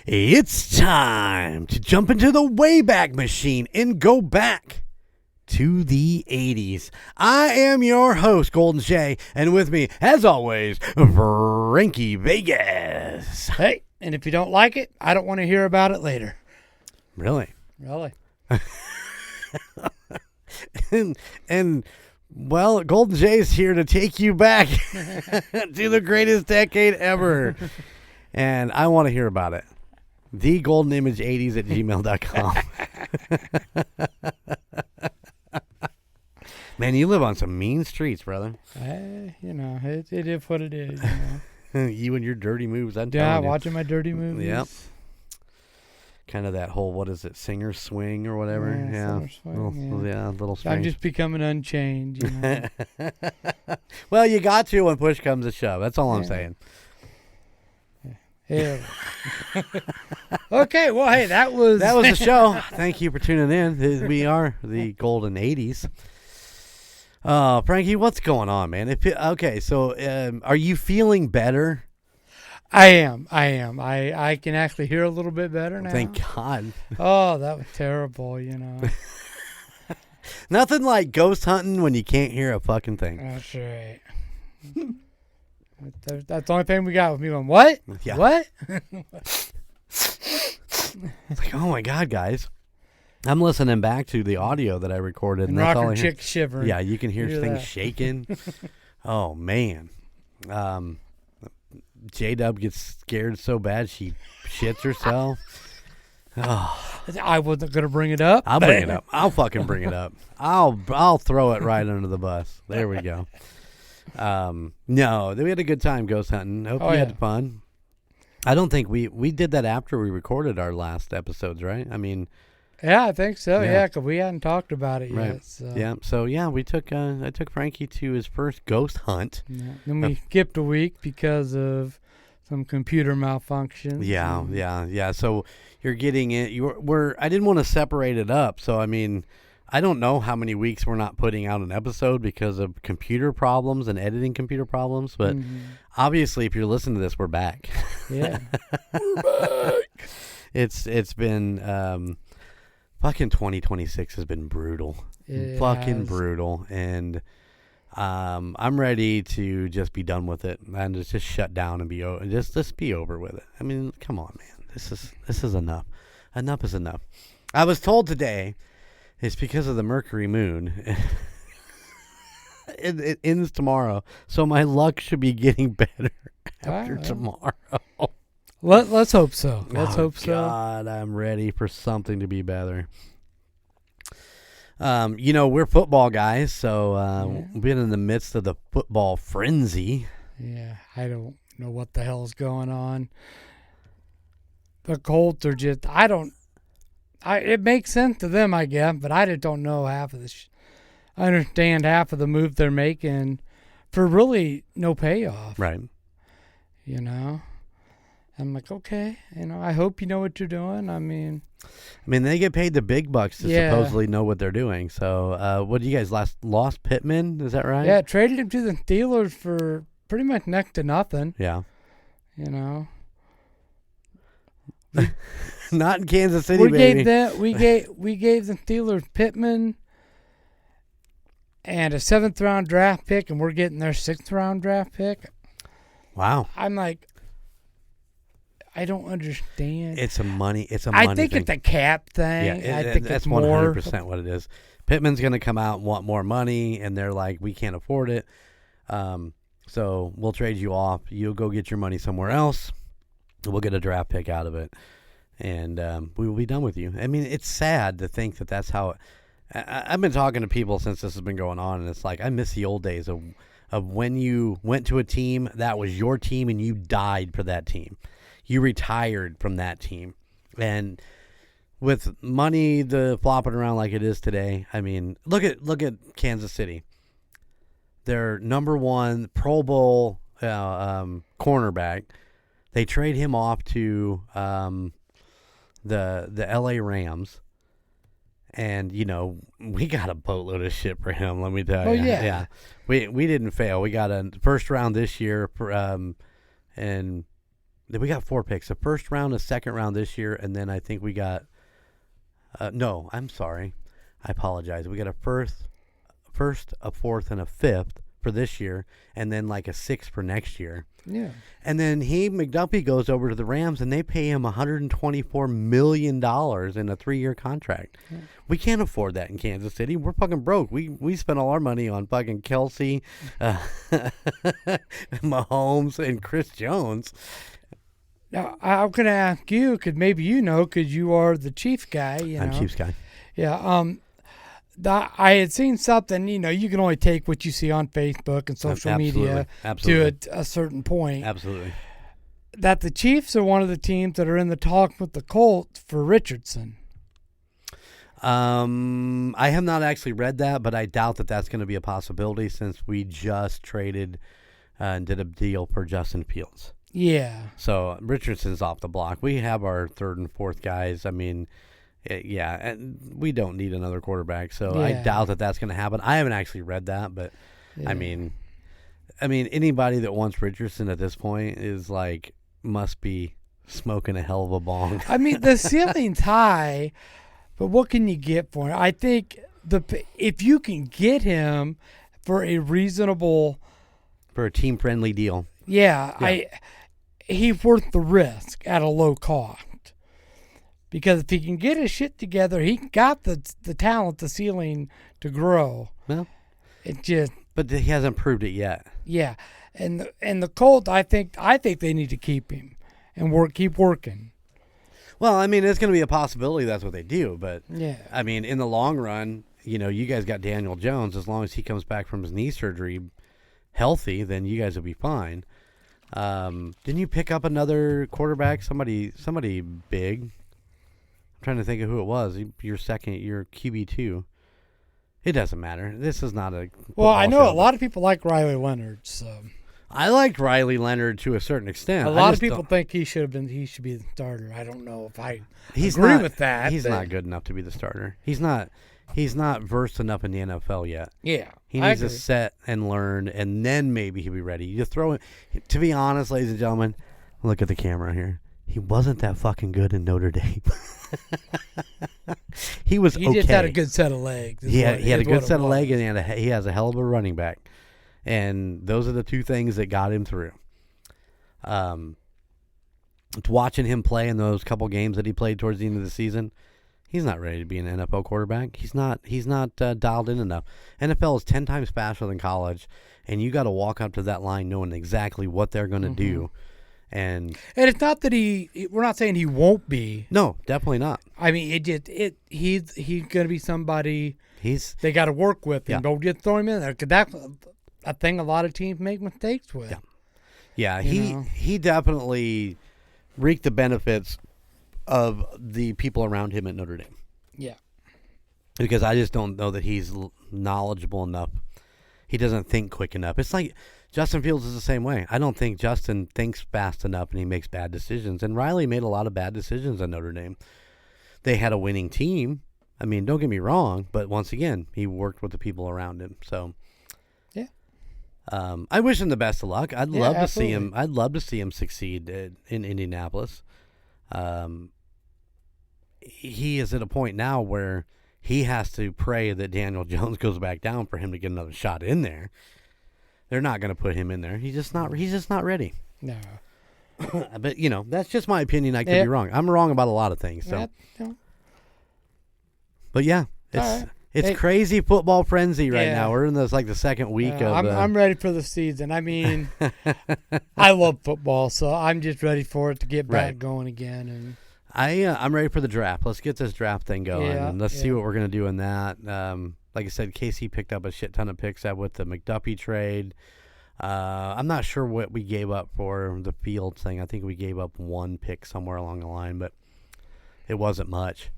It's time to jump into the Wayback Machine and go back to the 80s. I am your host, Golden J, and with me, as always, Frankie Vegas. Hey, and if you don't like it, I don't want to hear about it later. Really? Really? and well, Golden J is here to take you back to the greatest decade ever. And I want to hear about it. thegoldenimage80s@gmail.com. Man, you live on some mean streets, brother. It is what it is. You and your dirty moves. Watching my dirty movies. Yep. Kind of that whole, what is it, singer swing or whatever? Yeah. Swing, a little strange. I'm just becoming unchanged. Well, you got to when push comes to shove. That's all I'm saying. Yeah. Okay, well, hey, that was the show. Thank you for tuning in. We are the Golden 80s. Frankie, what's going on, man? So are you feeling better? I am. I can actually hear a little bit better now. Thank God. Oh, that was terrible, Nothing like ghost hunting when you can't hear a fucking thing. That's right. That's the only thing we got with me going, what? Yeah. What? It's like, oh my God, guys. I'm listening back to the audio that I recorded. And that's all rocker I hear. chick shivering. Yeah, you can hear things shaking. Oh, man. J-Dub gets scared so bad she shits herself. Oh. I wasn't going to bring it up. I'll bring it up. I'll fucking bring it up. I'll throw it right under the bus. There we go. No, we had a good time ghost hunting. Hope you had fun. I don't think we did that after we recorded our last episodes, right? I mean, yeah, I think so. Yeah, because we hadn't talked about it right. yet. So. Yeah. So we took I took Frankie to his first ghost hunt. Yeah. Then we skipped a week because of some computer malfunctions. Yeah. So you're getting it. I didn't want to separate it up. So I mean, I don't know how many weeks we're not putting out an episode because of computer problems and editing computer problems. But obviously, if you're listening to this, we're back. Yeah, we're back. It's been fucking 2026 has been brutal. Brutal, and I'm ready to just be done with it and just shut down and be just be over with it. I mean, come on, man. This is enough. Enough is enough. I was told today. It's because of the Mercury moon. It ends tomorrow, so my luck should be getting better after tomorrow. Let's hope so. Let's hope so. God, I'm ready for something to be better. We're football guys, so we've been in the midst of the football frenzy. Yeah, I don't know what the hell's going on. The Colts are just, it makes sense to them, I guess, but I just don't know half of this. I understand half of the move they're making for really no payoff. Right. I'm like, okay, I hope you know what you're doing. I mean, they get paid the big bucks to supposedly know what they're doing. So, what do you guys lost Pittman? Is that right? Yeah, traded him to the Steelers for pretty much next to nothing. Yeah. Not in Kansas City, baby. We gave the Steelers Pittman and a 7th round draft pick, and we're getting their 6th round draft pick. Wow. I'm like, I don't understand. It's a money thing. I think it's a cap thing. Yeah, I think that's it's more 100% what it is. Pittman's going to come out and want more money, and they're like, we can't afford it. So we'll trade you off. You'll go get your money somewhere else. We'll get a draft pick out of it, and we will be done with you. I mean, it's sad to think that that's how. I've been talking to people since this has been going on, and it's like I miss the old days of when you went to a team that was your team and you died for that team. You retired from that team, and with money flopping around like it is today, I mean, look at Kansas City. Their number one Pro Bowl cornerback. They trade him off to the LA Rams, and we got a boatload of shit for him. Let me tell you. Oh yeah. We didn't fail. We got a first round this year, and We got 4 picks. The first round, a second round this year, and then I think we got. No, I'm sorry. I apologize. We got a first, a fourth, and a fifth for this year, and then like a 6th for next year. Yeah. And then McDuffie goes over to the Rams, and they pay him $124 million in a 3-year contract. Yeah. We can't afford that in Kansas City. We're fucking broke. We spent all our money on fucking Kelsey, Mahomes, and Chris Jones. Now, I'm going to ask you, because maybe you know, because you are the Chiefs guy. I'm Chiefs guy. Yeah. I had seen something, you can only take what you see on Facebook and social media to a certain point. Absolutely. That the Chiefs are one of the teams that are in the talk with the Colts for Richardson. I have not actually read that, but I doubt that that's going to be a possibility since we just traded and did a deal for Justin Fields. Yeah. So Richardson's off the block. We have our 3rd and 4th guys. I mean, yeah, and we don't need another quarterback. So I doubt that that's going to happen. I haven't actually read that, but I mean, anybody that wants Richardson at this point is like must be smoking a hell of a bong. I mean, the ceiling's high, but what can you get for him? I think if you can get him for a reasonable, for a team-friendly deal, he's worth the risk at a low cost. Because if he can get his shit together, he got the talent, the ceiling to grow. Well, but he hasn't proved it yet. Yeah, and the Colts, I think they need to keep him and keep working. Well, I mean, it's going to be a possibility that's what they do, but yeah, I mean, in the long run, you guys got Daniel Jones. As long as he comes back from his knee surgery healthy, then you guys will be fine. Didn't you pick up another quarterback? Somebody big. I'm trying to think of who it was. Your QB2. It doesn't matter. This is not a. Well, I know a lot of people like Riley Leonard. So I liked Riley Leonard to a certain extent. A lot of people think he should be the starter. I don't know if I agree with that. He's not good enough to be the starter. He's not versed enough in the NFL yet. Yeah, he needs to set and learn, and then maybe he'll be ready. You throw him. To be honest, ladies and gentlemen, look at the camera here. He wasn't that fucking good in Notre Dame. He was okay. He just had a good set of legs. He had a good set of legs, and he has a hell of a running back. And those are the two things that got him through. Watching him play in those couple games that he played towards the end of the season, he's not ready to be an NFL quarterback. He's not dialed in enough. NFL is 10 times faster than college, and you got to walk up to that line knowing exactly what they're going to do. And it's not that we're not saying he won't be. No, definitely not. I mean, he's going to be somebody they got to work with, and don't just throw him in there, because that's a thing a lot of teams make mistakes with. Yeah, he definitely reaped the benefits of the people around him at Notre Dame. Yeah. Because I just don't know that he's knowledgeable enough. He doesn't think quick enough. It's like Justin Fields is the same way. I don't think Justin thinks fast enough and he makes bad decisions. And Riley made a lot of bad decisions at Notre Dame. They had a winning team. I mean, don't get me wrong, but once again, he worked with the people around him. So, yeah. I wish him the best of luck. I'd love to see him. I'd love to see him succeed in Indianapolis. He is at a point now where he has to pray that Daniel Jones goes back down for him to get another shot in there. They're not going to put him in there. He's just not ready. No. But that's just my opinion. I could be wrong. I'm wrong about a lot of things. So. But yeah, it's crazy football frenzy right now. We're in the second week of. I'm ready for the season. I mean, I love football, so I'm just ready for it to get back going again. And I'm ready for the draft. Let's get this draft thing going. And let's see what we're gonna do in that. Like I said, KC picked up a shit ton of picks with the McDuffie trade. I'm not sure what we gave up for the Fields thing. I think we gave up 1 pick somewhere along the line, but it wasn't much.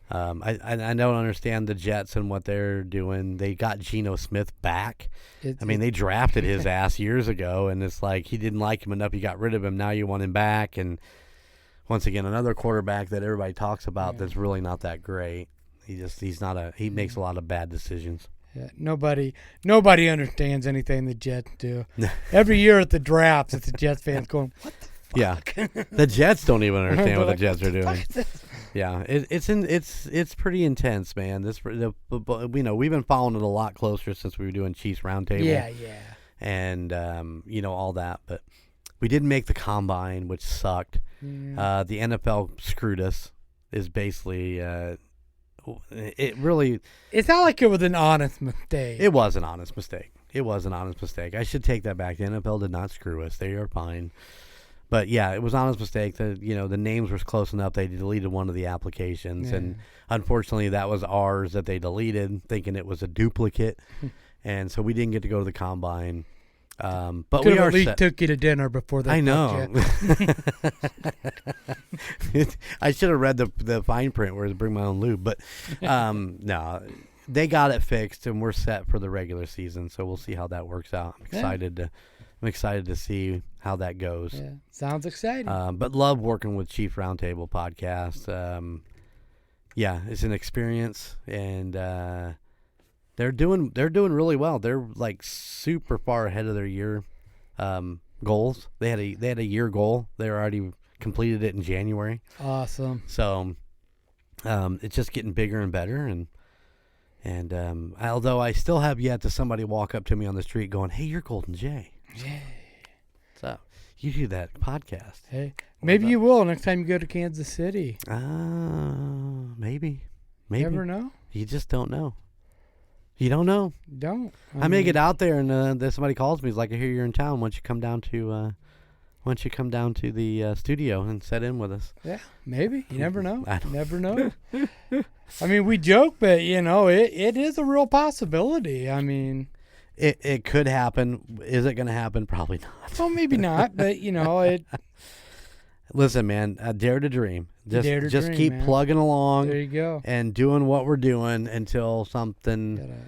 I don't understand the Jets and what they're doing. They got Geno Smith back. They drafted his ass years ago, and it's like he didn't like him enough. You got rid of him. Now you want him back. And once again, another quarterback that everybody talks about that's really not that great. He makes a lot of bad decisions. Yeah, nobody understands anything the Jets do. Every year at the draft, it's the Jets fans going, "What Yeah, the Jets don't even understand what the Like, Jets are "What the doing. fuck is this?" Yeah, it's pretty intense, man. We've been following it a lot closer since we were doing Chiefs Roundtable. Yeah. And all that, but we didn't make the combine, which sucked. Yeah. The NFL screwed us. Is basically it really. It's not like it was an honest mistake. It was an honest mistake. I should take that back. The NFL did not screw us. They are fine. But yeah, it was an honest mistake. The names were close enough. They deleted one of the applications, and unfortunately, that was ours that they deleted, thinking it was a duplicate, and so we didn't get to go to the combine. But Could've we are at least set. took you to dinner before they. I know. You. I should have read the fine print where to bring my own lube, but no, they got it fixed, and we're set for the regular season. So we'll see how that works out. I'm excited to see how that goes. Yeah, sounds exciting. But love working with Chief Roundtable Podcast. It's an experience, and they're doing really well. They're like super far ahead of their year goals. They had a year goal. They already completed it in January. Awesome. So it's just getting bigger and better, and although I still have yet to somebody walk up to me on the street going, "Hey, you're Golden J." Yeah. So you do that podcast. Hey, maybe you will next time you go to Kansas City. Maybe. You never know. You just don't know. You don't know. Don't. I may get out there and then somebody calls me. He's like, "I hear you're in town. Why don't you come down to the studio and set in with us?" Yeah, maybe. You never know. I don't Never know. I mean, we joke, but it is a real possibility. I mean, it could happen. Is it going to happen? Probably not. well, maybe not, but it. Listen, man, dare to dream. Just dream, keep man. plugging along. There you go. And doing what we're doing until something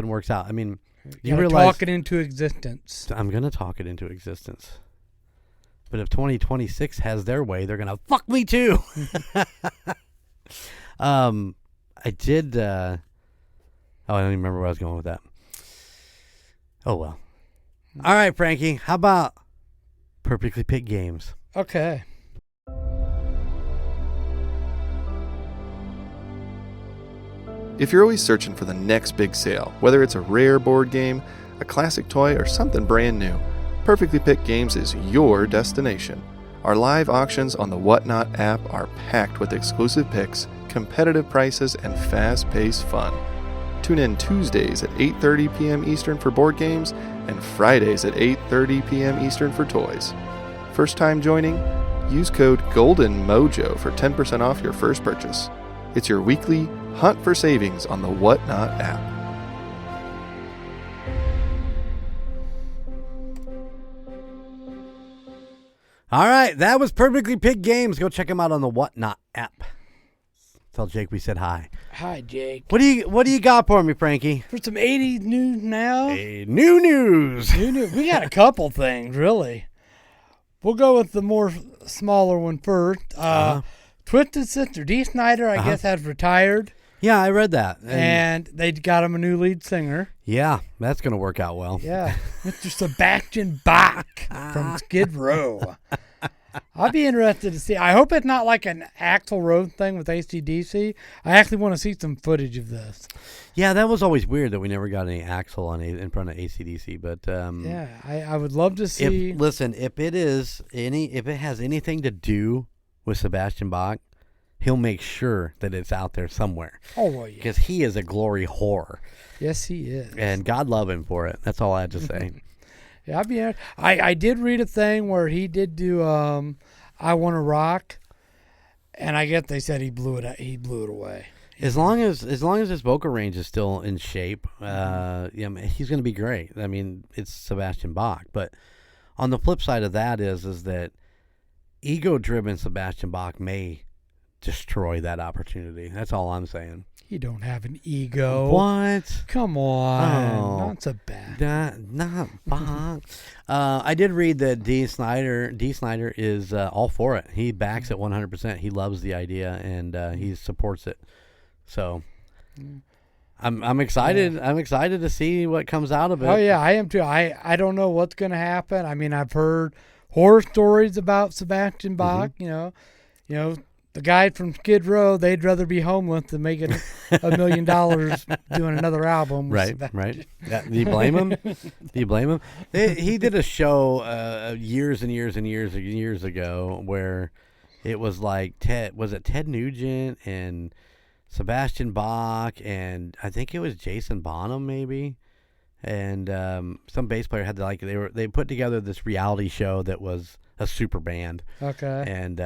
works out. I mean, you realize talk it into existence. I'm gonna talk it into existence. But if 2026 has their way, they're gonna fuck me too. I did. I don't even remember where I was going with that. Oh well. All right, Frankie. How about perfectly picked games? Okay. If you're always searching for the next big sale, whether it's a rare board game, a classic toy, or something brand new, Perfectly Picked Games is your destination. Our live auctions on the Whatnot app are packed with exclusive picks, competitive prices, and fast-paced fun. Tune in Tuesdays at 8:30 p.m. Eastern for board games and Fridays at 8:30 p.m. Eastern for toys. First time joining? Use code Golden Mojo for 10% off your first purchase. It's your weekly hunt for savings on the Whatnot app. All right, that was Perfectly Picked Games. Go check them out on the Whatnot app. Tell Jake we said hi. Hi, Jake. What do you got for me, Frankie? For some 80s news now. Hey, new news. We got a couple things, really. We'll go with the more smaller one first. Twisted Sister Dee Snider, I guess, has retired. Yeah, I read that. And they got him a new lead singer. Yeah, that's going to work out well. Yeah, Mr. Sebastian Bach from Skid Row. I'll be interested to see. I hope it's not like an Axl Rose thing with AC/DC. I actually want to see some footage of this. Yeah, that was always weird that we never got any Axl in front of AC/DC. But yeah, I would love to see. If it has anything to do with Sebastian Bach, he'll make sure that it's out there somewhere. Oh, well, yeah. Because he is a glory whore. Yes, he is. And God love him for it. That's all I have to say. Yeah, I did read a thing where he did do "I Want to Rock," and I guess they said he blew it away. As long as his vocal range is still in shape, he's going to be great. I mean, it's Sebastian Bach, but on the flip side of that is that ego-driven Sebastian Bach may destroy that opportunity. That's all I'm saying. He don't have an ego. What? Come on. Not so bad. Not Bach. I did read that Dee Snider is all for it. He backs it 100%. He loves the idea and he supports it. So I'm excited. Yeah. I'm excited to see what comes out of it. Oh yeah, I am too. I don't know what's going to happen. I mean, I've heard horror stories about Sebastian Bach. You know, the guy from Skid Row, they'd rather be homeless than making $1 million doing another album. With Right, Sebastian. right. Yeah, do you blame him? Do you blame him? He did a show years and years and years ago where it was like Ted Nugent and Sebastian Bach, and I think it was Jason Bonham maybe, and some bass player had to they put together this reality show that was a super band. Okay. And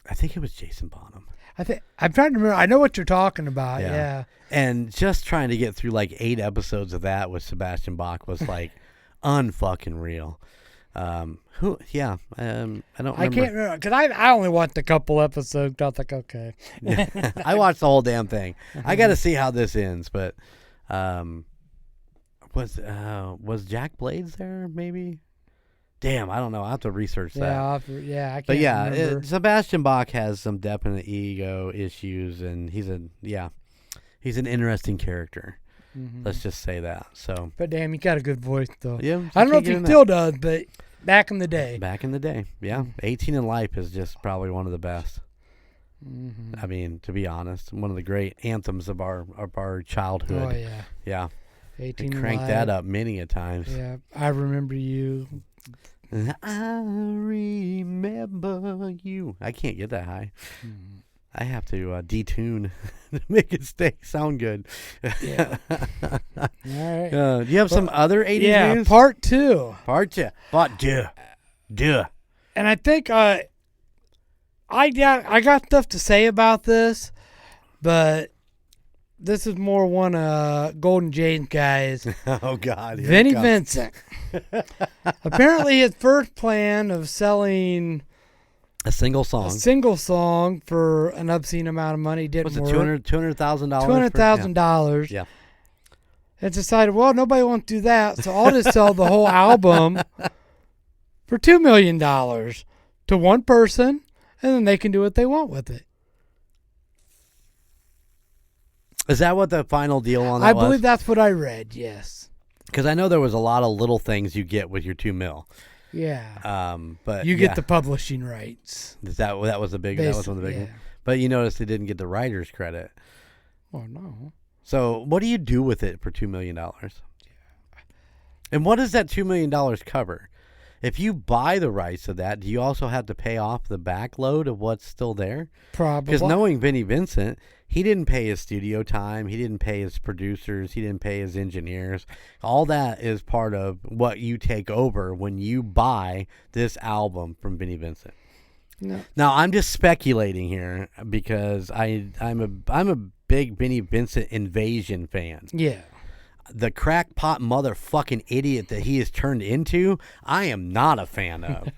I think it was Jason Bonham. I'm trying to remember. I know what you're talking about. Yeah. And just trying to get through like 8 episodes of that with Sebastian Bach was like unfucking real. I don't remember. I can't remember because I only watched a couple episodes. I was like, okay. I watched the whole damn thing. I got to see how this ends, but was Jack Blades there maybe? Damn, I don't know. I have to research that. I can't remember. Sebastian Bach has some definite ego issues, and he's an interesting character. Mm-hmm. Let's just say that. So, but damn, he got a good voice though. Yeah, I don't know if he still does, but back in the day. Back in the day, yeah. 18 in Life is just probably one of the best. Mm-hmm. I mean, to be honest, one of the great anthems of our childhood. Oh yeah, yeah. 18 cranked that up many a times. Yeah, I Remember You. I remember you. I can't get that high. Mm-hmm. I have to detune to make it sound good. Yeah. All right. Do you have some other 80s news? Part 2. Part 2. Duh. And I think I got stuff to say about this, but this is more one of Golden J's guys. Oh, God. Vinnie Vincent. Apparently his first plan of selling a single song for an obscene amount of money didn't work. $200,000? $200,000. Yeah. And decided, well, nobody wants to do that, so I'll just sell the whole album for $2 million to one person, and then they can do what they want with it. Is that what the final deal on that was? I believe that's what I read, yes. Because I know there was a lot of little things you get with your $2 million. Yeah. But you get the publishing rights. That was the big. That was one of the big ones. But you notice they didn't get the writer's credit. Oh no. So what do you do with it for $2 million? And what does that $2 million cover? If you buy the rights to that, do you also have to pay off the backload of what's still there? Probably. Because knowing Vinnie Vincent, he didn't pay his studio time. He didn't pay his producers. He didn't pay his engineers. All that is part of what you take over when you buy this album from Vinnie Vincent. No. Now, I'm just speculating here because I'm a big Vinnie Vincent Invasion fan. Yeah. The crackpot motherfucking idiot that he has turned into, I am not a fan of.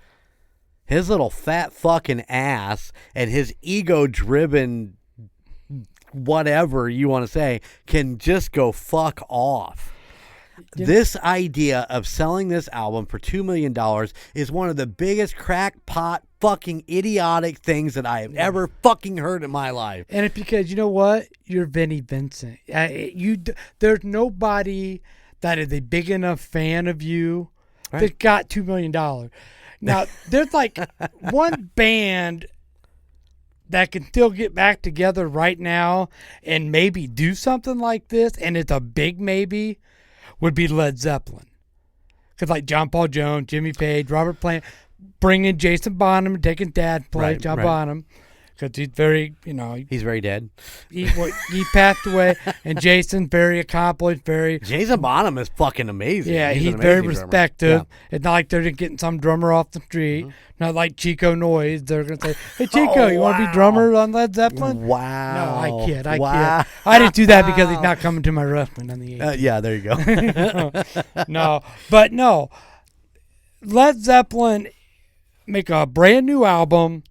His little fat fucking ass and his ego-driven whatever you want to say can just go fuck off. This idea of selling this album for $2 million is one of the biggest crackpot fucking idiotic things that I have ever fucking heard in my life. And it's because, you know what? You're Vinnie Vincent. There's nobody that is a big enough fan of you that got $2 million. Now, there's like one band that can still get back together right now and maybe do something like this, and it's a big maybe, would be Led Zeppelin. Because like John Paul Jones, Jimmy Page, Robert Plant, bringing Jason Bonham, taking Dad play John Bonham. Because he's very, he's very dead. He passed away, and Jason's very accomplished, Jason Bonham is fucking amazing. Yeah, he's very respected. Yeah. It's not like they're just getting some drummer off the street. Mm-hmm. Not like Chico Noise. They're going to say, hey, Chico, you want to be drummer on Led Zeppelin? Wow. No, I kid. I didn't do that because he's not coming to my wrestling on the 18th. Yeah, there you go. No. Led Zeppelin make a brand new album,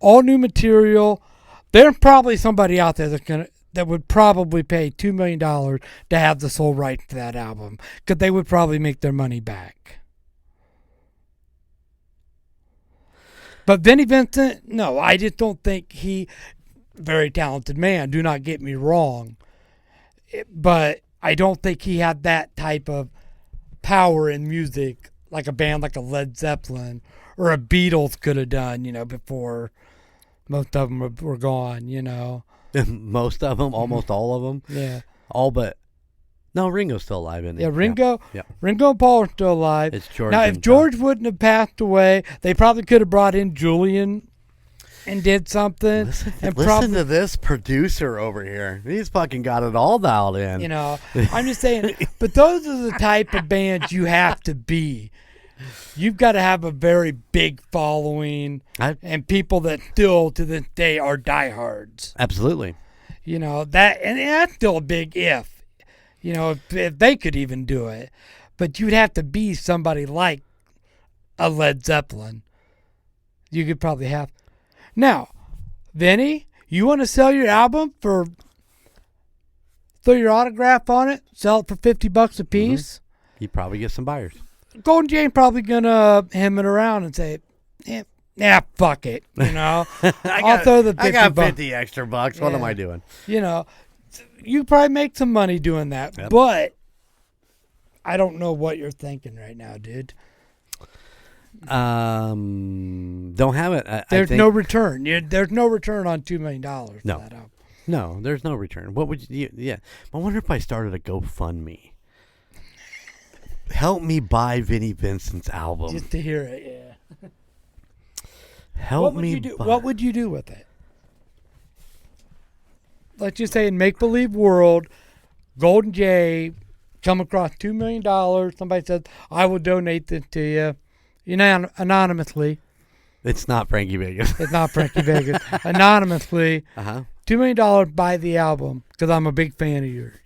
all new material. There's probably somebody out there that would probably pay $2 million to have the sole right to that album, because they would probably make their money back. But Vinnie Vincent, no, I just don't think very talented man, do not get me wrong. But I don't think he had that type of power in music like a band like a Led Zeppelin or a Beatles could have done, before most of them were gone, Most of them, almost all of them. Yeah. All but... No, Ringo's still alive, isn't he? Yeah, Ringo. Yeah. Ringo and Paul are still alive. It's George. Now, if George wouldn't have passed away, they probably could have brought in Julian and did something. Listen to this producer over here. He's fucking got it all dialed in. I'm just saying. But those are the type of bands you have to be. You've got to have a very big following and people that still to this day are diehards. Absolutely. That's still a big if. If they could even do it. But you'd have to be somebody like a Led Zeppelin. You could probably have. Now, Vinny, you want to sell your album throw your autograph on it, sell it for $50 a piece? Mm-hmm. You probably get some buyers. Golden J probably going to hem it around and say, yeah, fuck it. I'll throw the $50. I got 50 extra bucks. What am I doing? You probably make some money doing that, yep. But I don't know what you're thinking right now, dude. Don't have it. There's no return. There's no return on $2 million for that album. No, there's no return. What would you? Yeah, I wonder if I started a GoFundMe. Help me buy Vinnie Vincent's album. Just to hear it, yeah. Help me. What would you do with it? Let's just say in make-believe world, Golden J come across $2 million. Somebody says, I will donate this to you. Anonymously. It's not Frankie Vegas. It's not Frankie Vegas. Anonymously. $2 million buy the album because I'm a big fan of yours,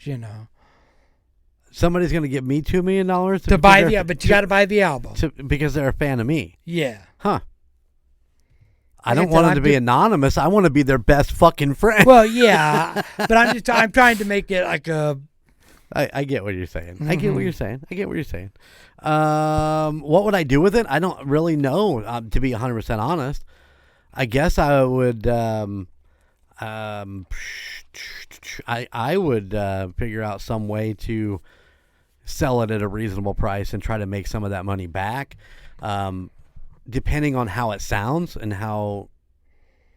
Somebody's going to give me $2 million to buy but you got to buy the album. Because they're a fan of me. Yeah. Huh. I don't want them to be anonymous. I want to be their best fucking friend. Well, yeah, but I'm trying to make it like a. I get what you're saying. Mm-hmm. I get what you're saying. What would I do with it? I don't really know. To be 100% honest, I guess I would. I would figure out some way to sell it at a reasonable price and try to make some of that money back. Depending on how it sounds and how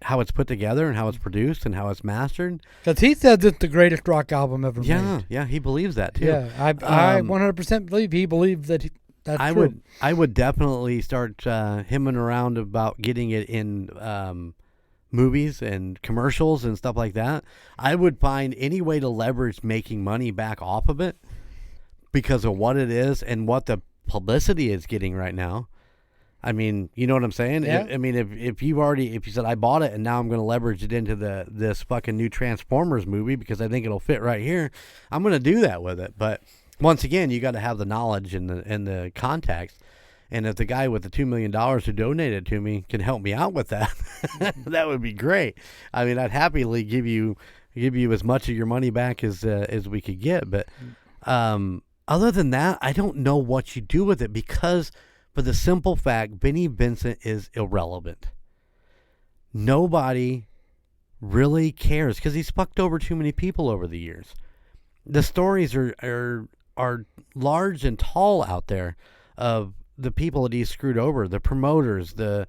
it's put together and how it's produced and how it's mastered. Because he said it's the greatest rock album ever made. Yeah, he believes that too. Yeah, I 100% believe he believes that that's true. I would definitely start hemming around about getting it in movies and commercials and stuff like that. I would find any way to leverage making money back off of it because of what it is and what the publicity is getting right now. I mean, you know what I'm saying? Yeah. I mean, if you said I bought it and now I'm going to leverage it into this fucking new Transformers movie because I think it'll fit right here, I'm going to do that with it. But once again, you got to have the knowledge and the context. And if the guy with the $2 million who donated to me can help me out with that, that would be great. I mean, I'd happily give you as much of your money back as we could get. But other than that, I don't know what you do with it because. For the simple fact, Vinnie Vincent is irrelevant. Nobody really cares because he's fucked over too many people over the years. The stories are large and tall out there of the people that he's screwed over, the promoters, the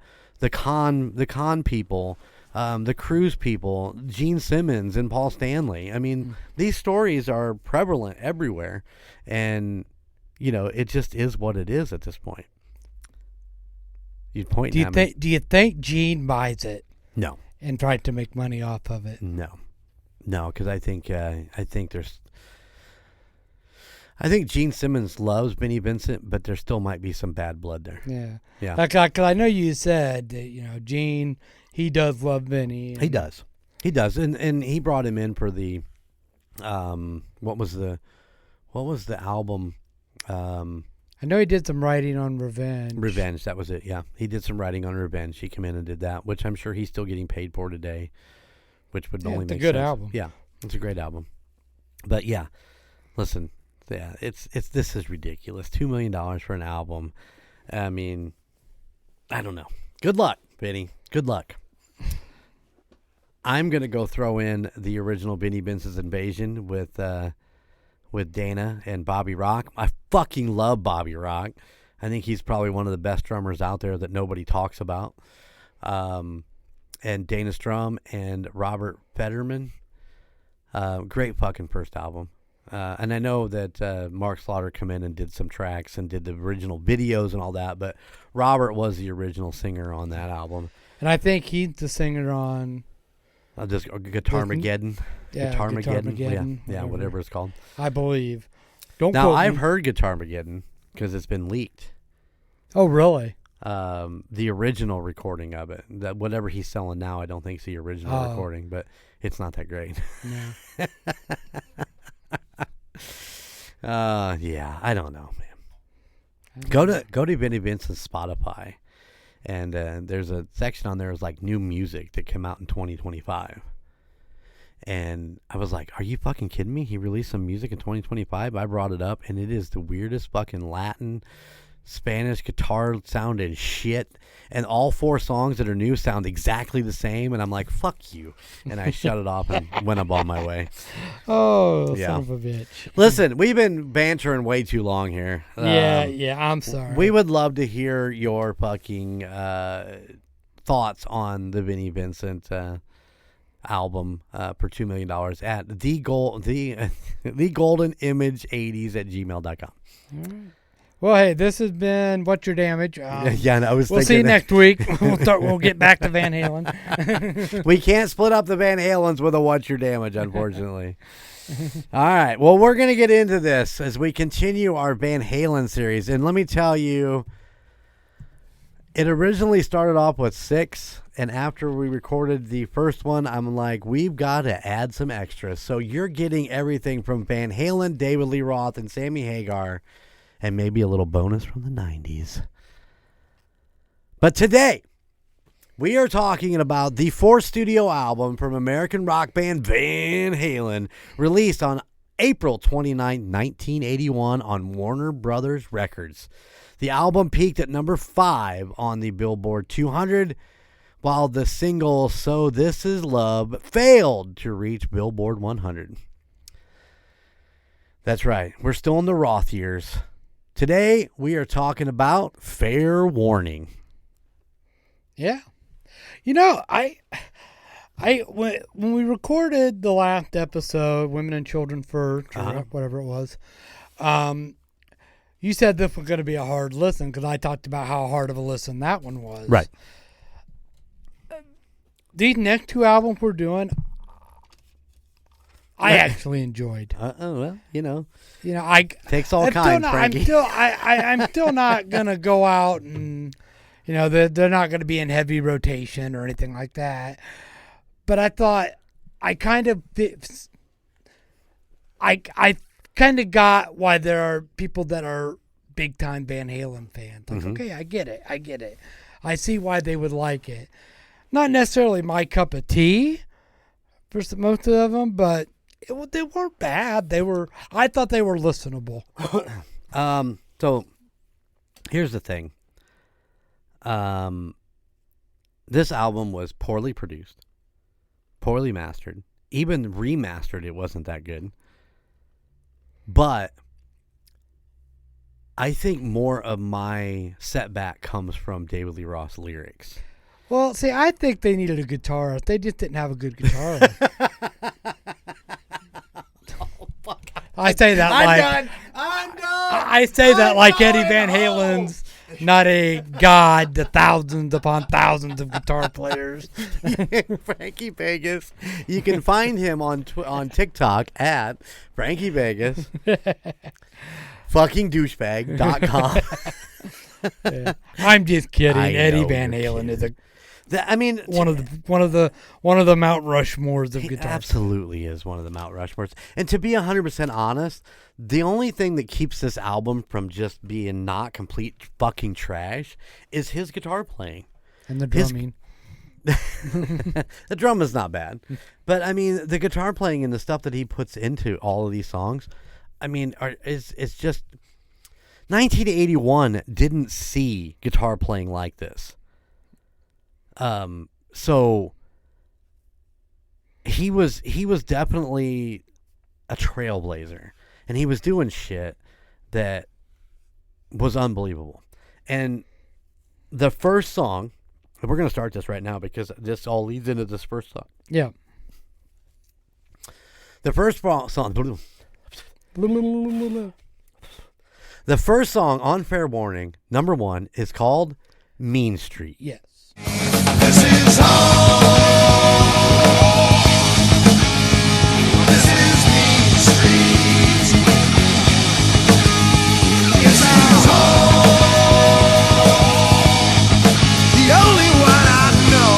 con people, the cruise people, Gene Simmons and Paul Stanley. I mean, these stories are prevalent everywhere, and it just is what it is at this point. Do you think Gene buys it? No. And tried to make money off of it? No, because I think Gene Simmons loves Vinnie Vincent, but there still might be some bad blood there. Yeah. Because I know you said that Gene, he does love Vinnie. He does, and he brought him in for the what was the album? I know he did some writing on Revenge. Revenge, that was it, yeah. He did some writing on Revenge. He came in and did that, which I'm sure he's still getting paid for today, which would only make sense. It's a good album. Yeah, it's a great album. But yeah, listen, this is ridiculous. $2 million for an album. I mean, I don't know. Good luck, Vinny. Good luck. I'm going to go throw in the original Vinnie Vincent's Invasion with Dana and Bobby Rock. I fucking love Bobby Rock. I think he's probably one of the best drummers out there that nobody talks about. And Dana Strum and Robert Fetterman. Great fucking first album. And I know that Mark Slaughter come in and did some tracks and did the original videos and all that, but Robert was the original singer on that album. And I think he's the singer on... Just Guitarmageddon. Yeah, Guitarmageddon. Yeah, whatever it's called. I believe. Don't Now, quote I've me. heard Guitarmageddon because it's been leaked. Oh, really? The original recording of it. That whatever he's selling now, I don't think it's the original recording, but it's not that great. No. Yeah, I don't know, man. Go to Vinnie Vincent's Spotify, and there's a section on there is like new music that came out in 2025. And I was like, are you fucking kidding me? He released some music in 2025. I brought it up, and it is the weirdest fucking Latin, Spanish guitar sounded shit. And all 4 songs that are new sound exactly the same. And I'm like, fuck you. And I shut it off and went up on my way. Oh, Yeah. son of a bitch. Listen, we've been bantering way too long here. Yeah, I'm sorry. We would love to hear your fucking thoughts on the Vinnie Vincent album for $2 million at the golden image 80s at gmail.com. Well, hey, this has been What's Your Damage? Yeah, I was we'll see you next week. We'll get back to Van Halen. We can't split up the Van Halens with a What's Your Damage, unfortunately. All right. Well, we're going to get into this as we continue our Van Halen series. And let me tell you, it originally started off with 6. And after we recorded the first one, I'm like, we've got to add some extras. So you're getting everything from Van Halen, David Lee Roth, and Sammy Hagar, and maybe a little bonus from the 90s. But today, we are talking about the 4th studio album from American rock band Van Halen, released on April 29, 1981 on Warner Brothers Records. The album peaked at number 5 on the Billboard 200, while the single So This Is Love failed to reach Billboard 100. That's right. We're still in the Roth years. Today, we are talking about Fair Warning. Yeah. You know, when we recorded the last episode, Women and Children First, or whatever it was, you said this was going to be a hard listen because I talked about how hard of a listen that one was. Right. These next 2 albums we're doing, I actually enjoyed. Well, you know, takes all kinds, Frankie. I'm still not gonna go out and, they're not gonna be in heavy rotation or anything like that. But I thought I kind of got why there are people that are big time Van Halen fans. Like, okay, I get it. I see why they would like it. Not necessarily my cup of tea for most of them, but they weren't bad. I thought they were listenable. So here's the thing. This album was poorly produced, poorly mastered. Even remastered, it wasn't that good. But I think more of my setback comes from David Lee Roth's lyrics. Well, see, I think they needed a guitarist. They just didn't have a good guitarist. I say that I'm done. I say that like Eddie Van Halen's not a god to thousands upon thousands of guitar players. Frankie Vegas. You can find him on TikTok at Frankie Vegas. Fucking douchebag.com. Yeah. I'm just kidding. Eddie know Van you're Halen kidding. is one of the Mount Rushmores of he guitar. absolutely is one of the Mount Rushmores. And to be 100% honest, the only thing that keeps this album from just being not complete fucking trash is his guitar playing. And the drumming. The drum is not bad. But, I mean, the guitar playing and the stuff that he puts into all of these songs, I mean, it's just... 1981 didn't see guitar playing like this. So he was definitely a trailblazer, and he was doing shit that was unbelievable. And the first song, and we're going to start this right now because this all leads into this first song. Yeah. The first song on Fair Warning, number 1, is called Mean Street. Yes. This is home. This is Mean Street. This is home. The only one I know.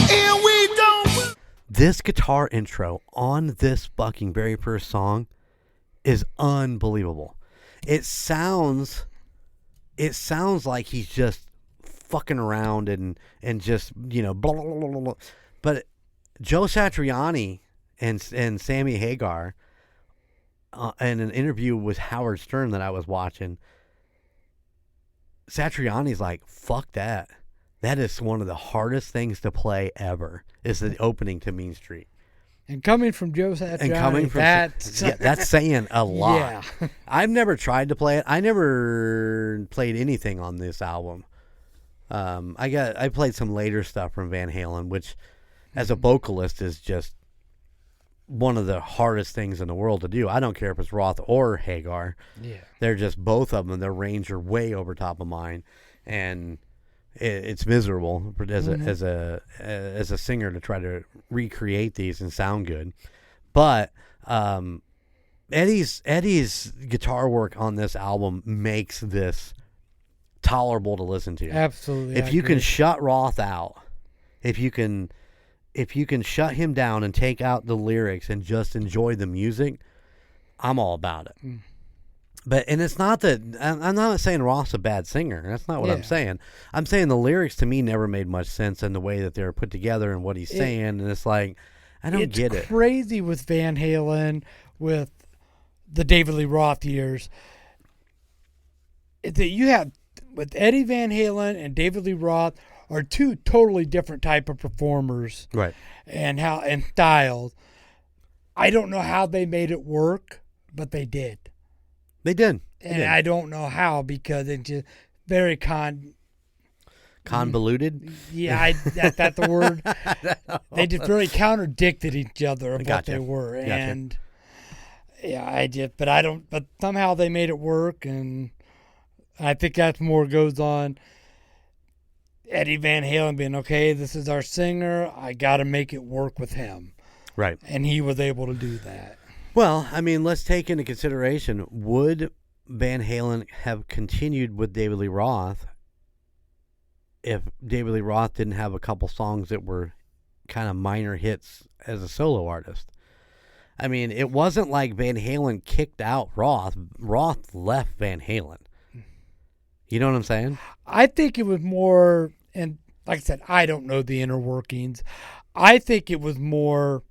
And we don't. This guitar intro on this fucking very first song is unbelievable. It sounds like he's just fucking around and just, you know, blah, blah, blah, blah, blah. But Joe Satriani and Sammy Hagar, in an interview with Howard Stern that I was watching, Satriani's like, fuck that. That is one of the hardest things to play ever, is the opening to Mean Street. And coming from Joe Satriani, that's saying a lot. Yeah. I've never tried to play it. I never played anything on this album. I played some later stuff from Van Halen, which, as a vocalist, is just one of the hardest things in the world to do. I don't care if it's Roth or Hagar. Yeah. They're just both of them. Their range are way over top of mine, and it's miserable as a singer to try to recreate these and sound good. But Eddie's guitar work on this album makes this tolerable to listen to. Absolutely. If you can shut Roth out, if you can shut him down and take out the lyrics and just enjoy the music, I'm all about it. And it's not that I'm not saying Roth's a bad singer. That's not what I'm saying. I'm saying the lyrics to me never made much sense in the way that they're put together and what he's saying. And it's like, I don't get it. It's crazy with Van Halen, with the David Lee Roth years, that you have with Eddie Van Halen and David Lee Roth are two totally different type of performers, right? And styles. I don't know how they made it work, but they did. They did. And I don't know how, because it's just very convoluted. Yeah, that's the word. They just very contradicted each other of what they were. Gotcha. And but somehow they made it work, and I think that's more goes on Eddie Van Halen being, okay, this is our singer, I got to make it work with him. Right. And he was able to do that. Well, I mean, let's take into consideration, would Van Halen have continued with David Lee Roth if David Lee Roth didn't have a couple songs that were kind of minor hits as a solo artist? I mean, it wasn't like Van Halen kicked out Roth. Roth left Van Halen. You know what I'm saying? I think it was more, and like I said, I don't know the inner workings. I think it was more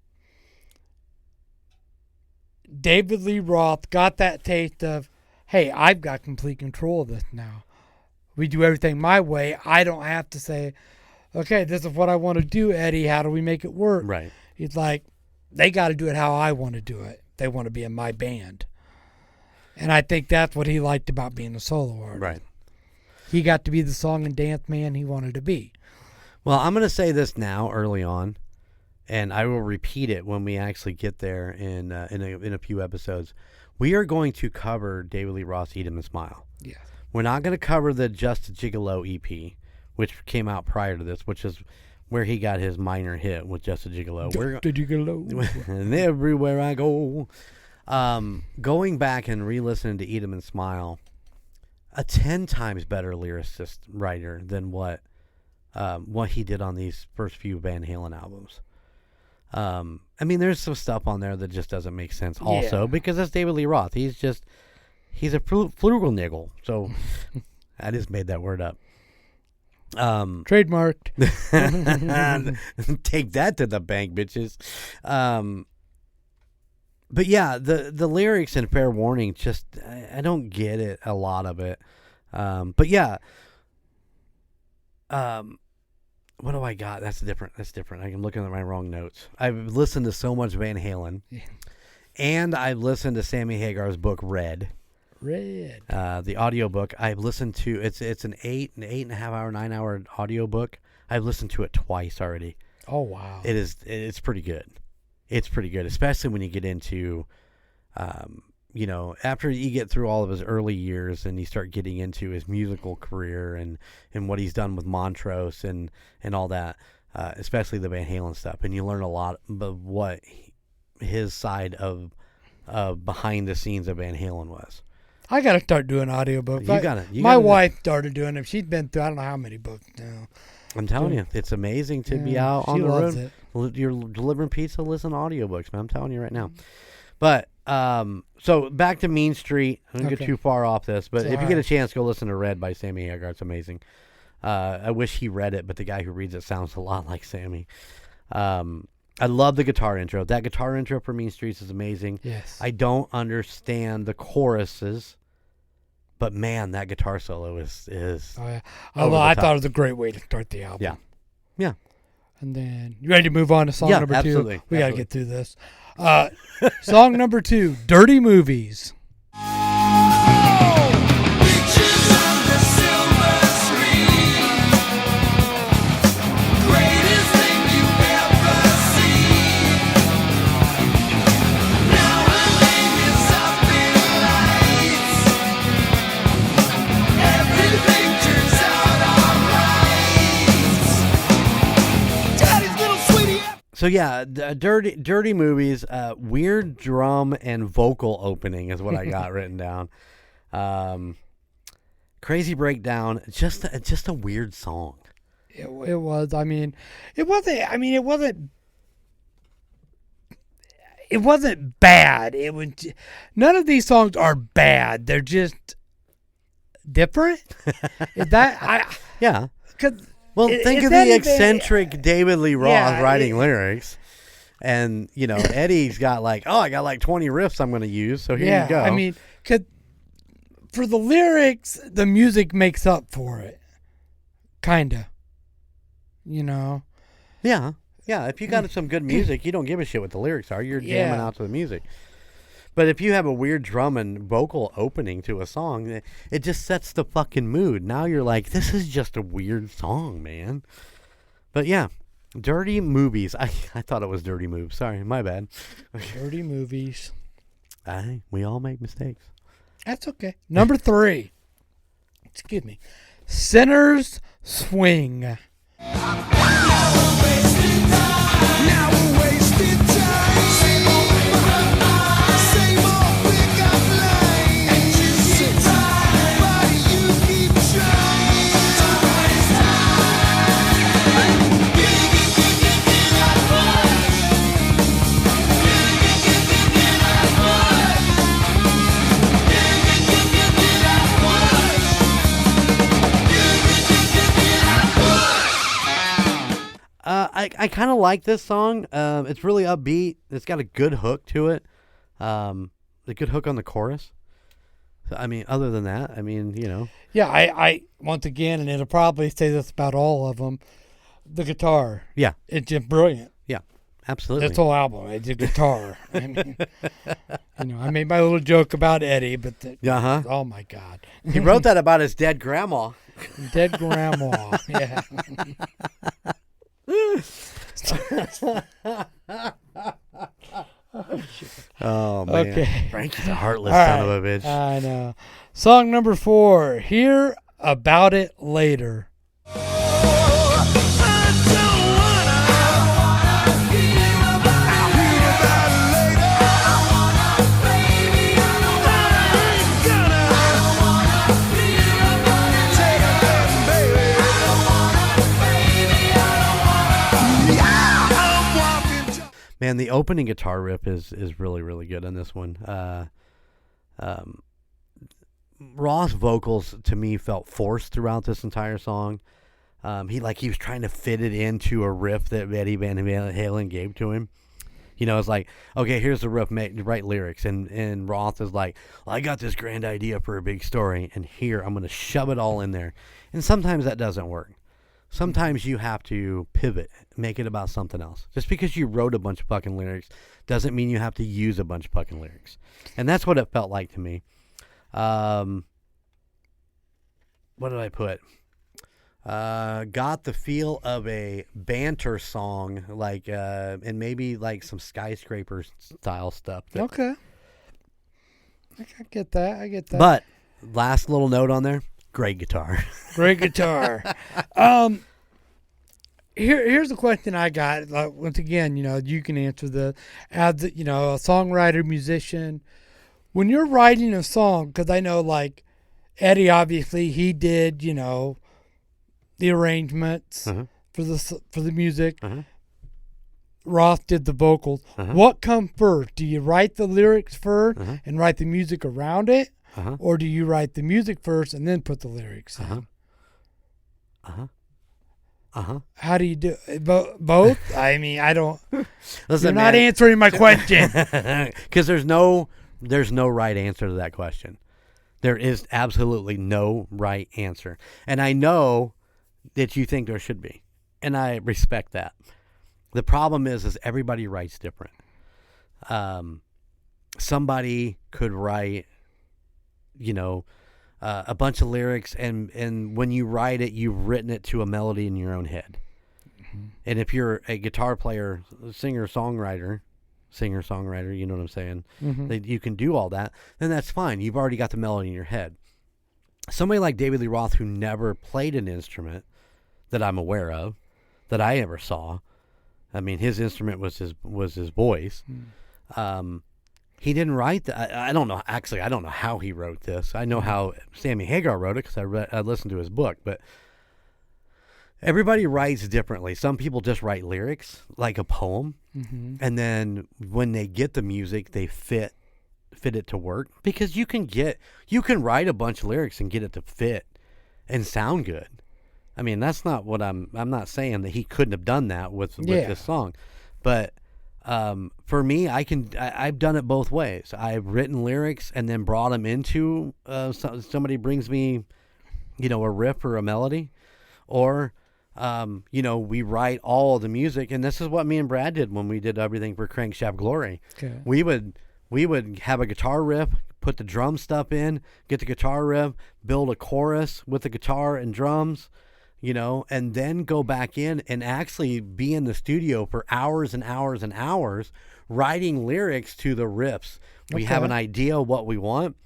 David Lee Roth got that taste of, hey, I've got complete control of this now. We do everything my way. I don't have to say, okay, this is what I want to do, Eddie. How do we make it work? Right. He's like, they got to do it how I want to do it. They want to be in my band. And I think that's what he liked about being a solo artist. Right. He got to be the song and dance man he wanted to be. Well, I'm going to say this now early on, and I will repeat it when we actually get there in a few episodes. We are going to cover David Lee Roth's Eat 'Em and Smile. Yes. We're not going to cover the Just a Gigolo EP, which came out prior to this, which is where he got his minor hit with Just a Gigolo. And everywhere I go. Going back and re-listening to Eat 'Em and Smile, a 10 times better lyricist writer than what he did on these first few Van Halen albums. I mean, there's some stuff on there that just doesn't make sense also, because that's David Lee Roth. He's a flugelnigel. So I just made that word up. Trademarked. Take that to the bank, bitches. But yeah, the lyrics in Fair Warning, just, I don't get it, a lot of it. But yeah. What do I got? That's different. I'm looking at my wrong notes. I've listened to so much Van Halen. Yeah. And I've listened to Sammy Hagar's book, Red. Red. The audiobook I've listened to. It's an 8.5 hour, 9 hour audiobook. I've listened to it twice already. Oh wow. It's pretty good. It's pretty good, especially when you get into, after you get through all of his early years and you start getting into his musical career and what he's done with Montrose and all that, especially the Van Halen stuff, and you learn a lot of what his side of behind the scenes of Van Halen was. I gotta start doing audiobooks. My wife started doing them. She's been through I don't know how many books now. I'm telling you, it's amazing to be out on the road. You're delivering pizza, listen to audiobooks, man. I'm telling you right now. But so back to Mean Street. I don't get too far off this, but if you get a chance, go listen to Red by Sammy Hagar. It's amazing. I wish he read it, but the guy who reads it sounds a lot like Sammy. I love the guitar intro. That guitar intro for Mean Streets is amazing. Yes. I don't understand the choruses, but man, that guitar solo is. Oh yeah. I thought it was a great way to start the album. Yeah. And then you ready to move on to song number 2? Absolutely. We gotta get through this. Song number 2, Dirty Movies. Pictures on the silver screen. Greatest thing you've ever seen. Now her name is up in lights. Everything turns out alright. Daddy's little sweetie. So yeah, dirty movies. Weird drum and vocal opening is what I got written down. Crazy breakdown. Just a weird song. It was. I mean, it wasn't. It wasn't bad. It was. None of these songs are bad. They're just different. Is that Yeah. Cause Well, think of the eccentric David Lee Roth writing lyrics. And, Eddie's got I got 20 riffs I'm going to use, so here you go. I mean, cause for the lyrics, the music makes up for it. Kinda. Yeah. Yeah, if you got some good music, you don't give a shit what the lyrics are. You're jamming out to the music. But if you have a weird drum and vocal opening to a song, it just sets the fucking mood. Now you're like, this is just a weird song, man. But yeah, Dirty Movies. I thought it was Dirty Moves. Sorry, my bad. Dirty Movies. We all make mistakes. That's okay. Number 3. Excuse me. Sinner's Swing. Now we're wasting time. Same old pickup line. And you keep trying, but you keep trying. I kind of like this song. It's really upbeat. It's got a good hook to it. A good hook on the chorus. So, I mean, other than that, Yeah, I once again, and it'll probably say this about all of them, the guitar. Yeah. It's just brilliant. Yeah, absolutely. This whole album, it's a guitar. I mean, I made my little joke about Eddie, but oh my God. He wrote that about his dead grandma. Dead grandma, yeah. Oh, man. Okay. Frankie's a heartless son of a bitch. I know. Song number 4, Hear About It Later. Man, the opening guitar riff is really, really good on this one. Roth's vocals, to me, felt forced throughout this entire song. He was trying to fit it into a riff that Eddie Van Halen gave to him. It's like, okay, here's the riff, write lyrics. And Roth is like, well, I got this grand idea for a big story, and here, I'm going to shove it all in there. And sometimes that doesn't work. Sometimes you have to pivot, make it about something else. Just because you wrote a bunch of fucking lyrics doesn't mean you have to use a bunch of fucking lyrics. And that's what it felt like to me. What did I put? Got the feel of a banter song, like, and maybe like some skyscraper style stuff. Okay. I get that. But last little note on there, great guitar. Great guitar. Here's a question I got. Once again, you can answer as a songwriter, musician. When you're writing a song, because I know like Eddie, obviously he did, the arrangements for the music. Roth did the vocals. What comes first? Do you write the lyrics first and write the music around it, or do you write the music first and then put the lyrics in? How do you do it? Both? I mean, I don't. Listen, you're not answering my question. Because there's no right answer to that question. There is absolutely no right answer. And I know that you think there should be. And I respect that. The problem is everybody writes different. Somebody could write, a bunch of lyrics, and when you write it, you've written it to a melody in your own head. And if you're a guitar player, singer-songwriter, you know what I'm saying? That you can do all that, then that's fine. You've already got the melody in your head. Somebody like David Lee Roth, who never played an instrument that I'm aware of, that I ever saw. I mean, his instrument was his voice. He didn't write that. I don't know. Actually, I don't know how he wrote this. I know how Sammy Hagar wrote it because I listened to his book. But everybody writes differently. Some people just write lyrics like a poem, and then when they get the music, they fit it to work. Because you can write a bunch of lyrics and get it to fit and sound good. I mean, that's not what I'm not saying that he couldn't have done that with this song, but for me, I've done it both ways. I've written lyrics and then brought them into somebody brings me, a riff or a melody, or we write all of the music, and this is what me and Brad did when we did everything for Crankshaft Glory. Okay. We would have a guitar riff, put the drum stuff in, get the guitar riff, build a chorus with the guitar and drums, and then go back in and actually be in the studio for hours and hours and hours writing lyrics to the riffs. We have an idea of what we want,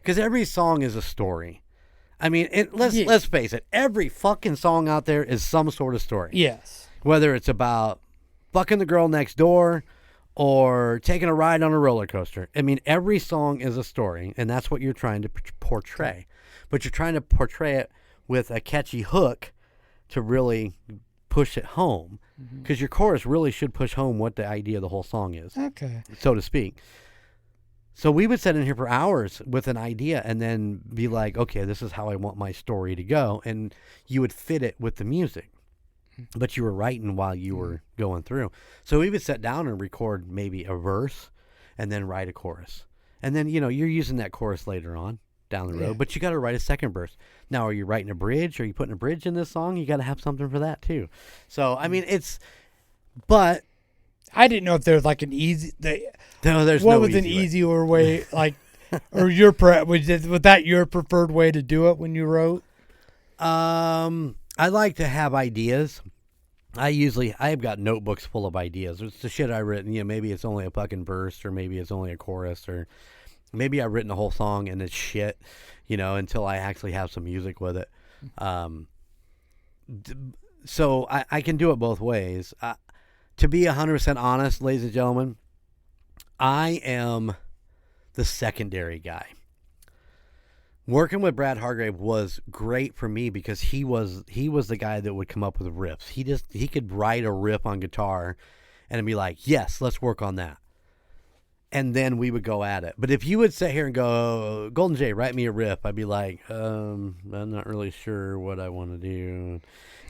because every song is a story. I mean, let's face it, every fucking song out there is some sort of story. Yes. Whether it's about fucking the girl next door or taking a ride on a roller coaster. I mean, every song is a story, and that's what you're trying to portray. But you're trying to portray it with a catchy hook to really push it home, because your chorus really should push home what the idea of the whole song is, so to speak. So we would sit in here for hours with an idea and then be like, okay, this is how I want my story to go, and you would fit it with the music, but you were writing while you were going through. So we would sit down and record maybe a verse and then write a chorus, and then you're using that chorus later on down the road, but you got to write a second verse. Now, are you writing a bridge? Are you putting a bridge in this song? You got to have something for that too. So, I mean, but I didn't know if there was like an easy. No, there's what no was easy an way. easier way, like, or was that your preferred way to do it when you wrote? I like to have ideas. I've got notebooks full of ideas. It's the shit I've written. Maybe it's only a fucking verse, or maybe it's only a chorus, or maybe I've written a whole song and it's shit, until I actually have some music with it. So I can do it both ways. To be 100% honest, ladies and gentlemen, I am the secondary guy. Working with Brad Hargrave was great for me because he was the guy that would come up with riffs. He could write a riff on guitar and be like, yes, let's work on that. And then we would go at it. But if you would sit here and go, Golden J, write me a riff, I'd be like, I'm not really sure what I want to do.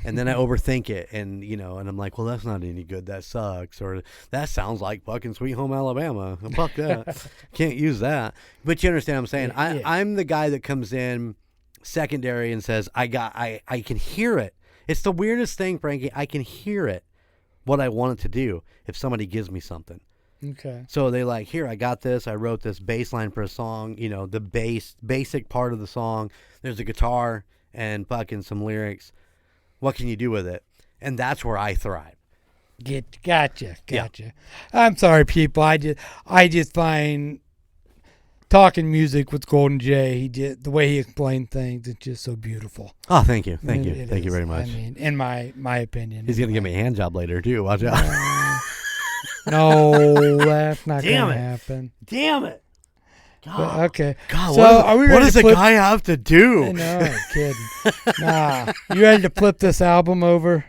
And then I overthink it, and and I'm like, well, that's not any good. That sucks. Or that sounds like fucking Sweet Home Alabama. Fuck that. Can't use that. But you understand what I'm saying? I'm the guy that comes in secondary and says, I can hear it. It's the weirdest thing, Frankie. I can hear it, what I want it to do, if somebody gives me something. Okay. So they like, here, I got this. I wrote this bass line for a song. You know, the basic part of the song. There's a guitar and fucking some lyrics. What can you do with it? And that's where I thrive. Gotcha. I'm sorry, people. I just find talking music with Golden J, the way he explained things, it's just so beautiful. Oh, thank you. Thank you It very is. much. I mean, in my opinion. He's going to give me a hand job later, too. Watch out. No, that's not going to Damn it. happen. Damn it. But, okay. God, So, are we what ready does to a flip- guy have to do? No, I'm kidding. Nah. You ready to flip this album over?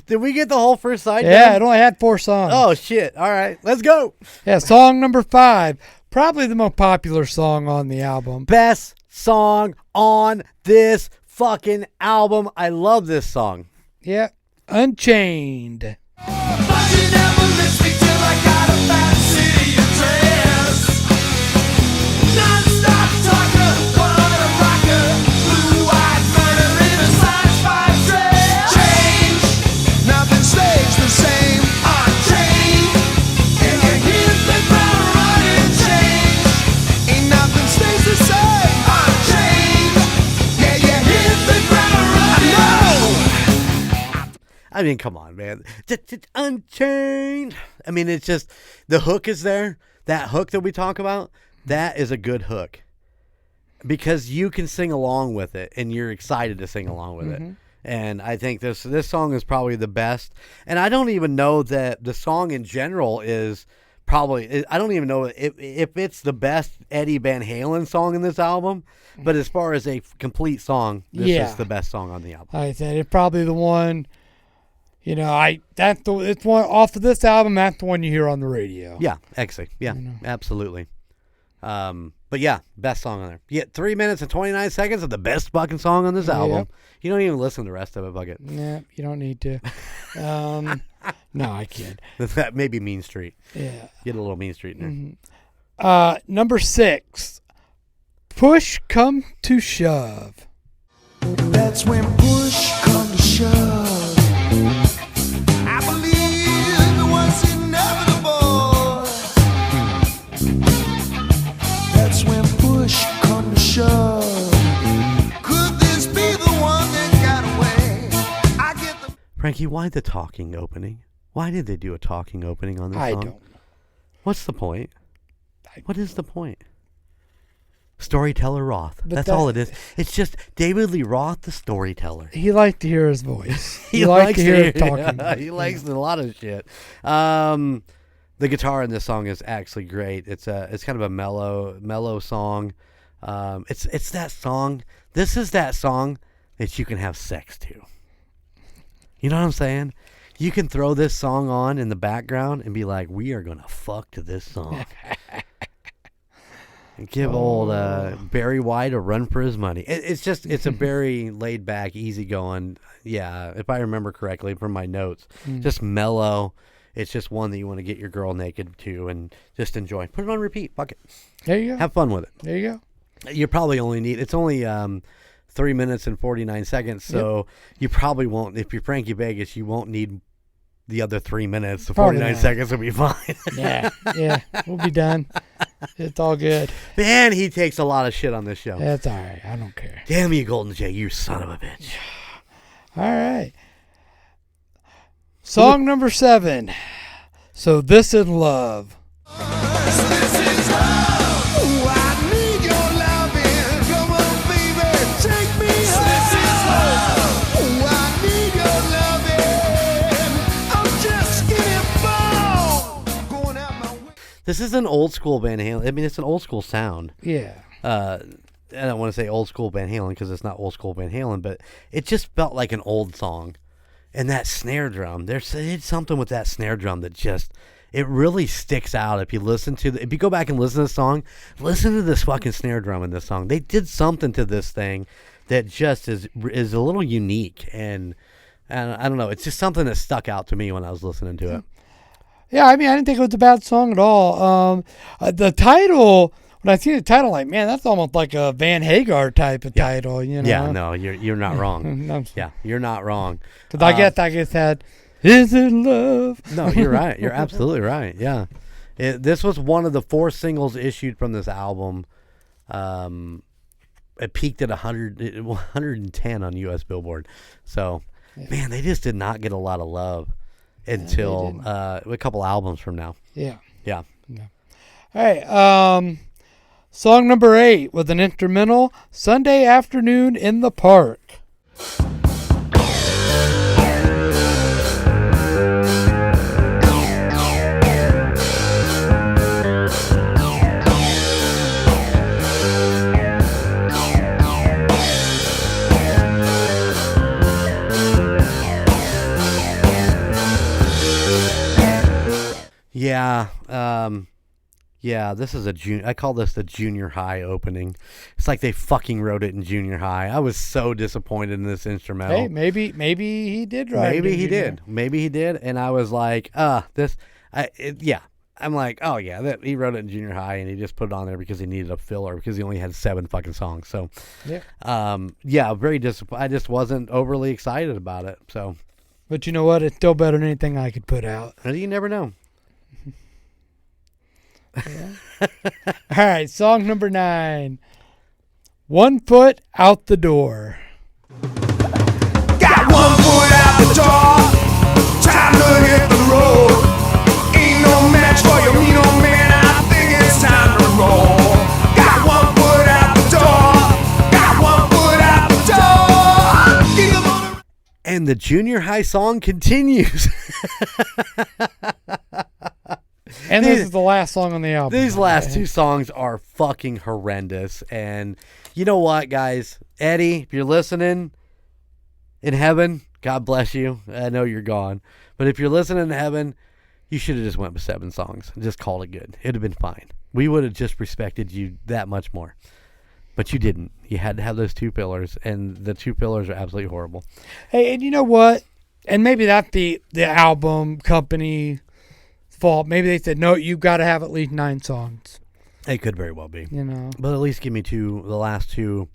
Did we get the whole first side? Yeah, down? it only had 4 songs. Oh, shit. All right. Let's go. Yeah, song number 5. Probably the most popular song on the album. Best song on this fucking album. I love this song. Yeah, Unchained. But you never missed me till I got a fat city address. Non-stop talker, what a rocker. Blue-eyed murder in a size 5 dress. Change, nothing stays the same. Unchained, and you hit the ground running. Change, ain't nothing stays the same. Unchained, yeah, you hit the ground running. I mean, come on, man. Unchained. I mean, it's just, the hook is there. That hook that we talk about, that is a good hook. Because you can sing along with it, and you're excited to sing along with it. And I think this song is probably the best. And I don't even know that the song in general is probably, I don't even know if it's the best Eddie Van Halen song in this album. But as far as a complete song, this is the best song on the album. Like I said, it's probably the one. You know, it's one off of this album. That's the one you hear on the radio. Yeah, actually. Yeah, absolutely. But yeah, best song on there. You get 3 minutes and 29 seconds of the best fucking song on this album. Yep. You don't even listen to the rest of it, fuck it. Yeah, you don't need to. No, I kid. That may be Mean Street. Yeah. Get a little Mean Street in there. Number 6, Push Come to Shove. That's when push comes to shove. I believe it was inevitable. That's when push comes to shove. Could this be the one that got away? I get the Frankie, why the talking opening? Why did they do a talking opening on this I song? don't know. What's the point? What is the point? Storyteller Roth. But That's all it is. It's just David Lee Roth, the storyteller. He liked to hear his voice. He liked likes to hear him yeah, talking. he likes a lot of shit. The guitar in this song is actually great. It's kind of a mellow song. It's that song. This is that song that you can have sex to. You know what I'm saying? You can throw this song on in the background and be like, we are gonna fuck to this song. And give old Barry White a run for his money. It's a very laid back, easygoing. Yeah, if I remember correctly from my notes, just mellow. It's just one that you want to get your girl naked to and just enjoy. Put it on repeat. Fuck it. There you go. Have fun with it. There you go. You probably only need. It's only 3 minutes and 49 seconds. So you probably won't. If you're Frankie Vegas, you won't need the other 3 minutes. The Probably 49 not. seconds will be fine. Yeah, we'll be done. It's all good. Man, he takes a lot of shit on this show. That's all right. I don't care. Damn you, Golden J, you son of a bitch. All right. Song number 7. So This Is Love. This is love. Ooh, I need your loving. Come on, baby, take me home. This is love. Ooh, I need your loving. I'm just getting bored. Going out my way. This is an old school Van Halen. I mean, it's an old school sound. Yeah. I don't want to say old school Van Halen because it's not old school Van Halen, but it just felt like an old song. And that snare drum, there's something with that snare drum that just, it really sticks out. If you listen to, if you go back and listen to the song, listen to this fucking snare drum in this song. They did something to this thing that just is a little unique. And I don't know, it's just something that stuck out to me when I was listening to it. Yeah, I mean, I didn't think it was a bad song at all. The title, when I see the title, like, man, that's almost like a Van Hagar type of title, you know? Yeah, no, you're not wrong. Yeah, you're not wrong. Because I guess that, is it love? No, you're right. You're absolutely right. Yeah. This was one of the 4 singles issued from this album. It peaked at 110 on U.S. Billboard. So, man, they just did not get a lot of love until a couple albums from now. Yeah. Yeah. All right. Song number 8 with an instrumental, Sunday Afternoon in the Park. Yeah, this is I call this the junior high opening. It's like they fucking wrote it in junior high. I was so disappointed in this instrumental. Hey, maybe he did write it. Maybe he did. And I was like, I'm like, oh yeah, he wrote it in junior high and he just put it on there because he needed a filler because he only had 7 fucking songs. So, very disappointed. I just wasn't overly excited about it. So, but you know what? It's still better than anything I could put out. You never know. Yeah. All right, song number 9. 1 Foot Out the Door. Got 1 foot out the door, time to hit the road. Ain't no match for your mean old man, I think it's time to roll. Got 1 foot out the door, got 1 foot out the door. And the junior high song continues. And this is the last song on the album. These last 2 songs are fucking horrendous. And you know what, guys? Eddie, if you're listening in heaven, God bless you. I know you're gone. But if you're listening in heaven, you should have just went with 7 songs and just called it good. It would have been fine. We would have just respected you that much more. But you didn't. You had to have those 2 pillars, and the 2 pillars are absolutely horrible. Hey, and you know what? And maybe that's the album company fault. Maybe they said, no, you've got to have at least 9 songs. It could very well be. You know. But at least give me the last 2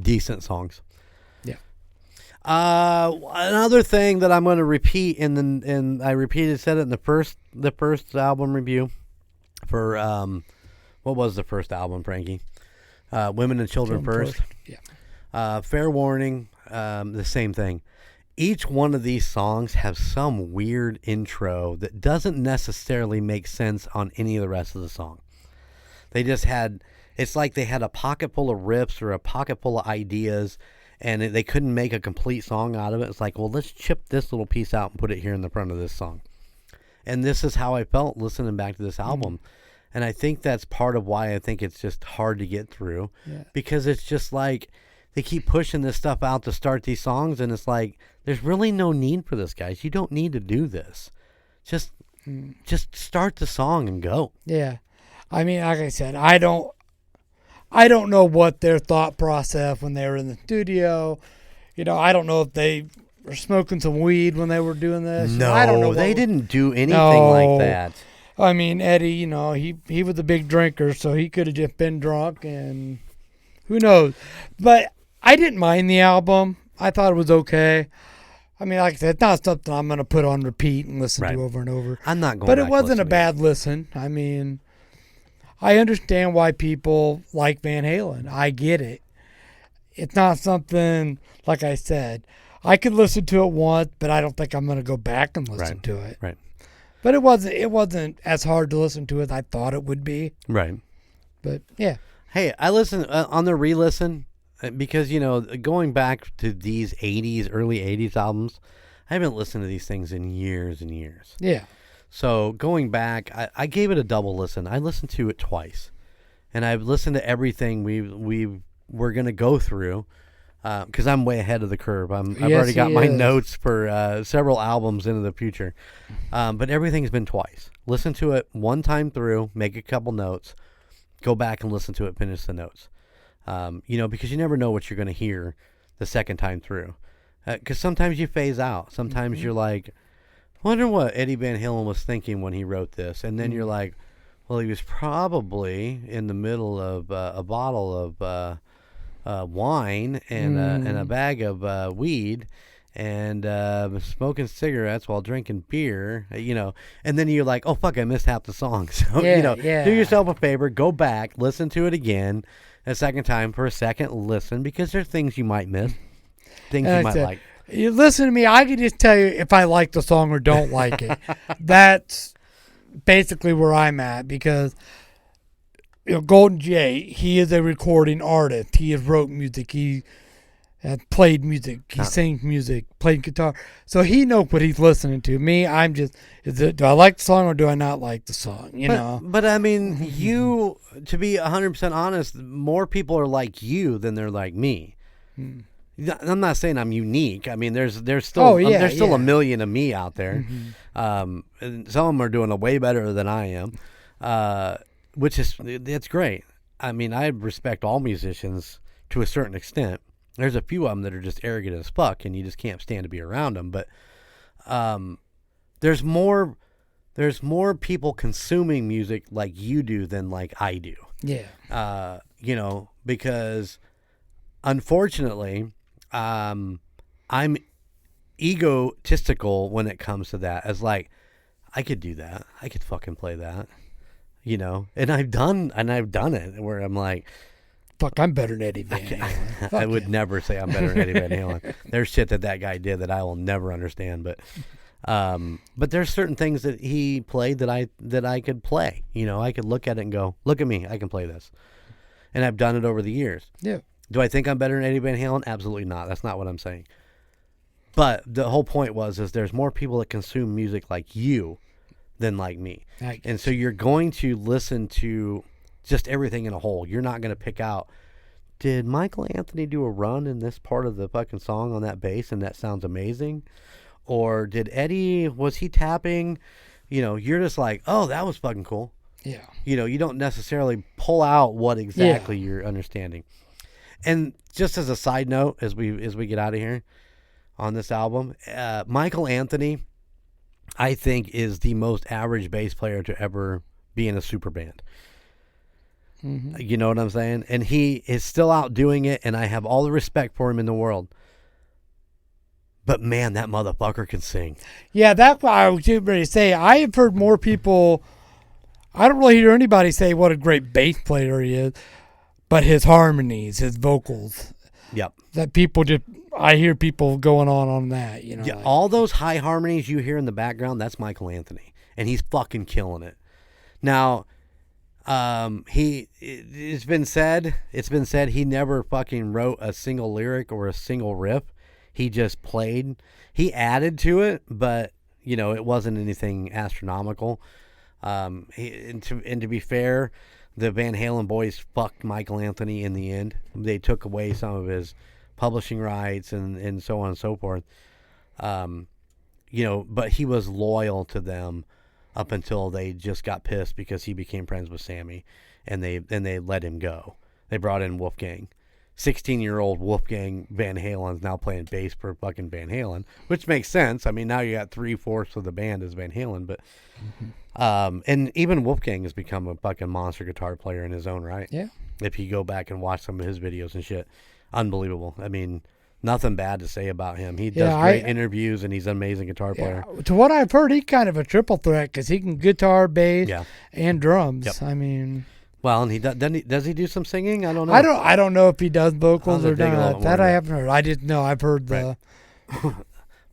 decent songs. Yeah. Another thing that I'm going to repeat said it in the first album review for what was the first album, Frankie? Women and Children First. Yeah. Fair warning, the same thing. Each one of these songs have some weird intro that doesn't necessarily make sense on any of the rest of the song. It's like they had a pocket full of riffs or a pocket full of ideas, and they couldn't make a complete song out of it. It's like, well, let's chip this little piece out and put it here in the front of this song. And this is how I felt listening back to this album. And I think that's part of why I think it's just hard to get through. Yeah. Because it's just like they keep pushing this stuff out to start these songs, and it's like, there's really no need for this, guys. You don't need to do this. Just start the song and go. Yeah. I mean, like I said, I don't know what their thought process when they were in the studio. You know, I don't know if they were smoking some weed when they were doing this. No, I don't know. They didn't do anything like that. I mean, Eddie, you know, he was a big drinker, so he could have just been drunk, and who knows. But I didn't mind the album. I thought it was okay. I mean, like I said, it's not something I'm going to put on repeat and listen to over and over. I'm not going But back it wasn't to a bad listen. I mean, I understand why people like Van Halen. I get it. It's not something, like I said, I could listen to it once, but I don't think I'm going to go back and listen to it. Right. But it wasn't as hard to listen to as I thought it would be. Right. But, yeah. Hey, I listened on the re-listen because, you know, going back to these early 80s albums, I haven't listened to these things in years and years. Yeah. So going back, I gave it a double listen. I listened to it twice. And I've listened to everything we were going to go through because I'm way ahead of the curve. I've already got my notes for several albums into the future. But everything's been twice. Listen to it one time through, make a couple notes, go back and listen to it, finish the notes. You know, because you never know what you're going to hear the second time through. Because sometimes you phase out. Sometimes you're like, wonder what Eddie Van Halen was thinking when he wrote this. And then you're like, well, he was probably in the middle of a bottle of wine and a bag of weed. and smoking cigarettes while drinking beer, and then you're like, oh, fuck, I missed half the song. So, do yourself a favor, go back, listen to it again a second time for a second listen, because there's things you might miss, things you might like. You listen to me, I can just tell you if I like the song or don't like it. That's basically where I'm at, because Golden J, he is a recording artist. He has wrote music. He has played music. He sings music, played guitar. So he knows what he's listening to. Me, I'm just, do I like the song or do I not like the song? But I mean, you, to be 100% honest, more people are like you than they're like me. I'm not saying I'm unique. I mean, there's still a million of me out there. And some of them are doing way better than I am, which is, it's great. I mean, I respect all musicians to a certain extent. There's a few of them that are just arrogant as fuck, and you just can't stand to be around them. But there's more people consuming music like you do than like I do. Yeah. Because unfortunately, I'm egotistical when it comes to that. As like, I could do that. I could fucking play that. And I've done it where I'm like, fuck, I'm better than Eddie Van Halen. I would never say I'm better than Eddie Van Halen. There's shit that guy did that I will never understand, but there's certain things that he played that I could play. I could look at it and go, look at me, I can play this. And I've done it over the years. Yeah. Do I think I'm better than Eddie Van Halen? Absolutely not. That's not what I'm saying. But the whole point is there's more people that consume music like you than like me. And so you're going to listen to just everything in a whole. You're not going to pick out, did Michael Anthony do a run in this part of the fucking song on that bass and that sounds amazing? Or did Eddie, was he tapping? You're just like, oh, that was fucking cool. Yeah. You don't necessarily pull out what exactly you're understanding. And just as a side note, as we get out of here on this album, Michael Anthony, I think, is the most average bass player to ever be in a super band. Mm-hmm. You know what I'm saying? And he is still out doing it, and I have all the respect for him in the world. But man, that motherfucker can sing. Yeah, that's what I was getting ready to say. I have heard more people, I don't really hear anybody say what a great bass player he is, but his harmonies, his vocals. Yep. That people just, I hear people going on that, Yeah, like, all those high harmonies you hear in the background, that's Michael Anthony. And he's fucking killing it. Now, it's been said he never fucking wrote a single lyric or a single riff. He just played. He added to it, but it wasn't anything astronomical. And to be fair, the Van Halen boys fucked Michael Anthony in the end. They took away some of his publishing rights and so on and so forth. But he was loyal to them up until they just got pissed because he became friends with Sammy, and they let him go. They brought in Wolfgang. 16-year-old Wolfgang Van Halen's now playing bass for fucking Van Halen, which makes sense. I mean, now you got 3/4 of the band is Van Halen, but and even Wolfgang has become a fucking monster guitar player in his own right. Yeah. If you go back and watch some of his videos and shit, unbelievable. I mean, nothing bad to say about him. He does great interviews, and he's an amazing guitar player. To what I've heard, he's kind of a triple threat because he can guitar, bass, and drums. Yep. I mean, well, and does he do some singing? I don't know. I don't know if he does vocals or not. That I haven't heard. I just know I've heard the. Right.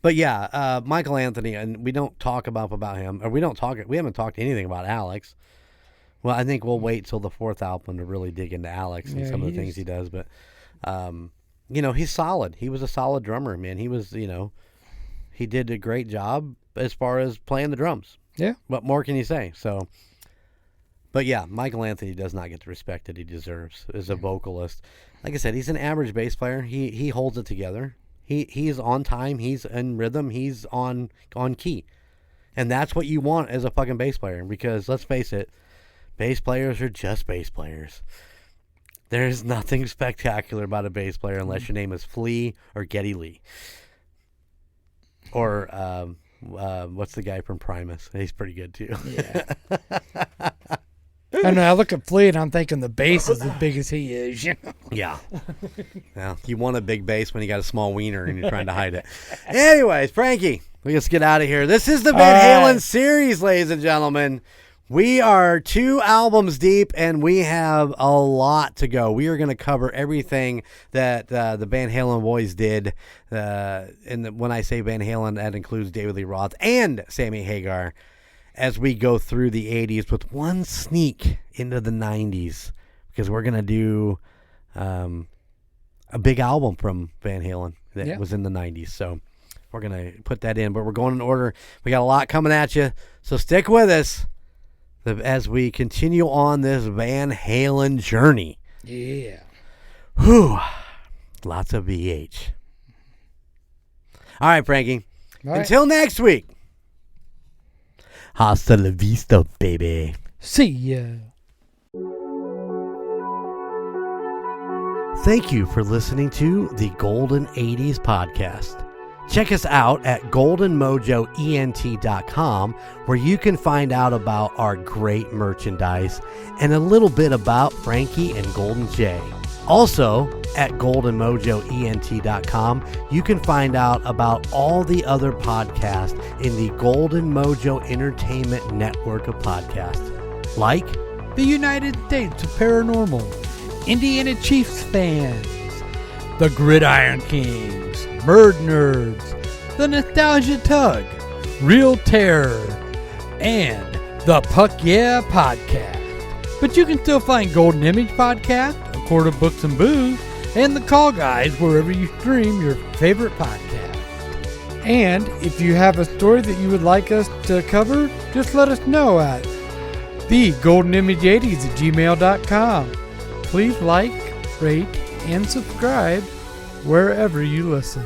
But yeah, Michael Anthony, and we don't talk about him, or we haven't talked anything about Alex. Well, I think we'll wait till the 4th album to really dig into Alex and some of the things he does. But, he's solid. He was a solid drummer, man. He was, he did a great job as far as playing the drums. Yeah. What more can you say? So, but yeah, Michael Anthony does not get the respect that he deserves as a vocalist. Like I said, he's an average bass player. He holds it together. He is on time. He's in rhythm. He's on key. And that's what you want as a fucking bass player, because let's face it, bass players are just bass players. There's nothing spectacular about a bass player unless your name is Flea or Geddy Lee. Or what's the guy from Primus? He's pretty good too. Yeah. I know. I look at Flea and I'm thinking the bass is as big as he is. You know? Yeah. Yeah. You want a big bass when you got a small wiener and you're trying to hide it. Anyways, Frankie, let's get out of here. This is the Van Halen series, ladies and gentlemen. We are 2 albums deep, and we have a lot to go. We are going to cover everything that the Van Halen boys did. And when I say Van Halen, that includes David Lee Roth and Sammy Hagar, as we go through the 80s with one sneak into the 90s, because we're going to do a big album from Van Halen that was in the 90s. So we're going to put that in, but we're going in order. We got a lot coming at you, so stick with us as we continue on this Van Halen journey. Yeah. Whew. Lots of VH. All right, Frankie. All right. Until next week. Hasta la vista, baby. See ya. Thank you for listening to the Golden 80s podcast. Check us out at goldenmojoent.com, where you can find out about our great merchandise and a little bit about Frankie and Golden J. Also, at goldenmojoent.com, you can find out about all the other podcasts in the Golden Mojo Entertainment network of podcasts, like The United States of Paranormal, Indiana Chiefs fans, The Gridiron Kingz, MurdNerds, The Nostalgia Tug, Real Terror, and the Puck Yeah Podcast. But you can still find Golden Image Podcast, A Quart of Books and Booze, and The Call Guys wherever you stream your favorite podcast. And if you have a story that you would like us to cover, just let us know at thegoldenimage80s@gmail.com. Please like, rate, and subscribe wherever you listen.